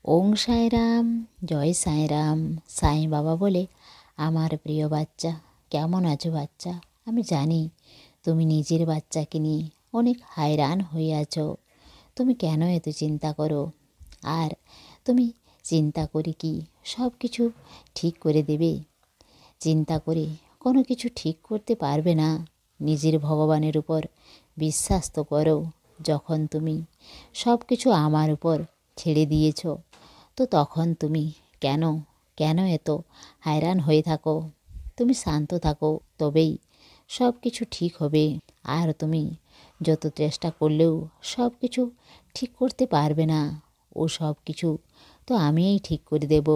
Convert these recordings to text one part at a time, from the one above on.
ওং সাইরাম, জয় সাইরাম। সাই বাবা বলে, আমার প্রিয় বাচ্চা, কেমন আছো বাচ্চা? আমি জানি তুমি নিজের বাচ্চাকে নিয়ে অনেক হায়রান হয়ে আছো। তুমি কেন এত চিন্তা করো? আর তুমি চিন্তা করে কি সব কিছু ঠিক করে দেবে? চিন্তা করে কোনো কিছু ঠিক করতে পারবে না। নিজের ভগবানের উপর বিশ্বাস তো করো। যখন তুমি সব কিছু আমার উপর ছেড়ে দিয়েছ, তো তখন তুমি কেন কেন এত হায়রান হয়ে থাকো? তুমি শান্ত থাকো, তবেই সব কিছু ঠিক হবে। আর তুমি যত চেষ্টা করলেও সব কিছু ঠিক করতে পারবে না। ও সব কিছু তো আমিই ঠিক করে দেব।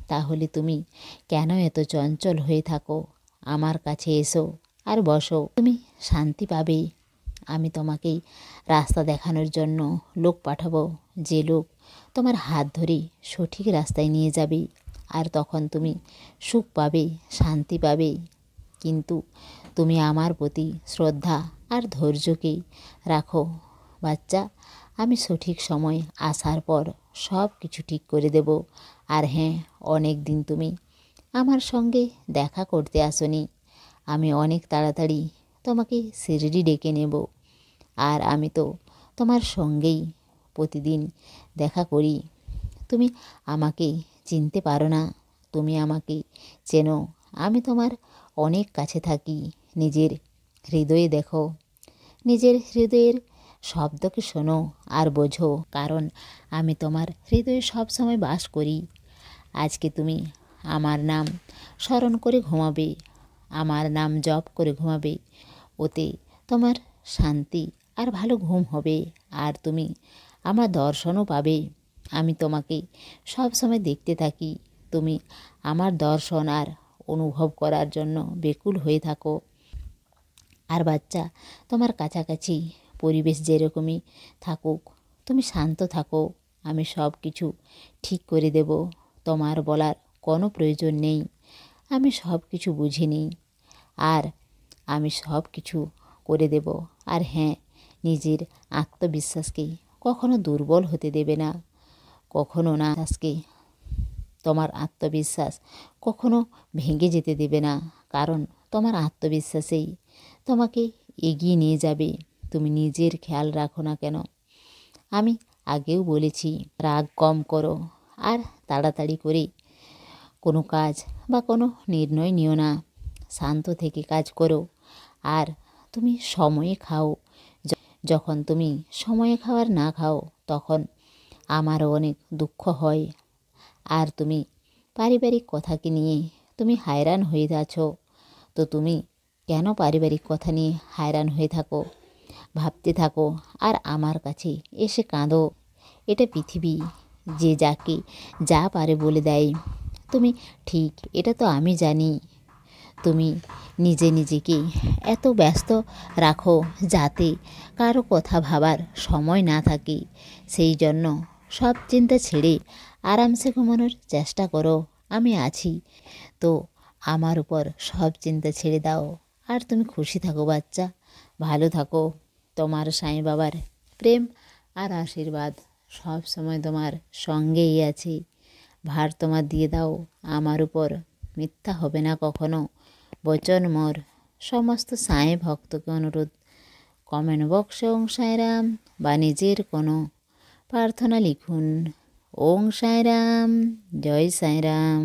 তাহলে তুমি কেন এত চঞ্চল হয়ে থাকো? আমার কাছে এসো আর বসো, তুমি শান্তি পাবে। আমি তোমাকেই রাস্তা দেখানোর জন্য লোক পাঠাবো, যে লোক তোমার হাত ধরে সঠিক রাস্তায় নিয়ে যাবে। আর তখন তুমি সুখ পাবে, শান্তি পাবে। কিন্তু তুমি আমার প্রতি শ্রদ্ধা আর ধৈর্যকেই রাখো বাচ্চা। আমি সঠিক সময় আসার পর সব কিছু ঠিক করে দেব। আর হ্যাঁ, অনেক দিন তুমি আমার সঙ্গে দেখা করতে আসনি। আমি অনেক তাড়াতাড়ি তোমাকে শিরডি ডেকে নেব। আর আমি তো তোমার সঙ্গেই প্রতিদিন দেখা করি। তুমি আমাকে চিনতে পারো না, তুমি আমাকে চেনো। আমি তোমার অনেক কাছে থাকি। নিজের হৃদয়ে দেখো, নিজের হৃদয়ের শব্দকে শোনো আর বোঝো, কারণ আমি তোমার হৃদয়ে সবসময় বাস করি। আজকে তুমি আমার নাম স্মরণ করে ঘুমাবে, আমার নাম জপ করে ঘুমাবে। ওতে তোমার শান্তি আর ভালো ঘুম হবে। আর তুমি আমার দর্শনও পাবে। আমি তোমাকে সব সময় দেখতে থাকি। তুমি আমার দর্শন আর অনুভব করার জন্য বেকুল হয়ে থাকো। আর বাচ্চা, তোমার কাছাকাছি পরিবেশ যেরকমই থাকুক, তুমি শান্ত থাকো। আমি সব কিছু ঠিক করে দেব। তোমার বলার কোনো প্রয়োজন নেই। আমি সব কিছু বুঝে নিই, আর আমি সব কিছু করে দেব। আর হ্যাঁ, নিজের আত্মবিশ্বাসকে কখনো দুর্বল হতে দেবে না, কখনো না। আজকে তোমার আত্মবিশ্বাস কখনো ভেঙে যেতে দেবে না, কারণ তোমার আত্মবিশ্বাসেই তোমাকে এগিয়ে নিয়ে যাবে। তুমি নিজের খেয়াল রাখো না কেন? আমি আগেও বলেছি, রাগ কম করো আর তাড়াতাড়ি করে কোনো কাজ বা কোনো নির্ণয় নিও না। শান্ত থেকে কাজ করো। আর তুমি সময়ে খাও। যখন তুমি সময়ে খাবার না খাও, তখন আমারও অনেক দুঃখ হয়। আর তুমি পারিবারিক কথাকে নিয়ে তুমি হায়রান হয়ে আছো। তো তুমি কেন পারিবারিক কথা নিয়ে হায়রান হয়ে থাকো, ভাবতে থাকো আর আমার কাছে এসে কাঁদো? এটা পৃথিবী, যে যাকে যা পারে বলে দেয়। তুমি ঠিক এটা তো আমি জানি। তুমি নিজেকে এত ব্যস্ত রাখো যাতে কারো কথা ভাবার সময় না থাকে। সেই জন্য সব চিন্তা ছেড়ে আরামসে ঘুমানোর চেষ্টা করো। আমি আছি তো, আমার উপর সব চিন্তা ছেড়ে দাও আর তুমি খুশি থাকো বাচ্চা, ভালো থাকো। তোমার সাই বাবার প্রেম আর আশীর্বাদ সব সময় তোমার সঙ্গেই আছে। ভার তোমার দিয়ে দাও আমার উপর, মিথ্যা হবে না কখনো বচন মোর। সমস্ত সাই ভক্তকে অনুরোধ, কমেন্ট বক্সে ওং সাইরাম বা নিজের কোনো প্রার্থনা লিখুন। ওং সাইরাম, জয় সাইরাম।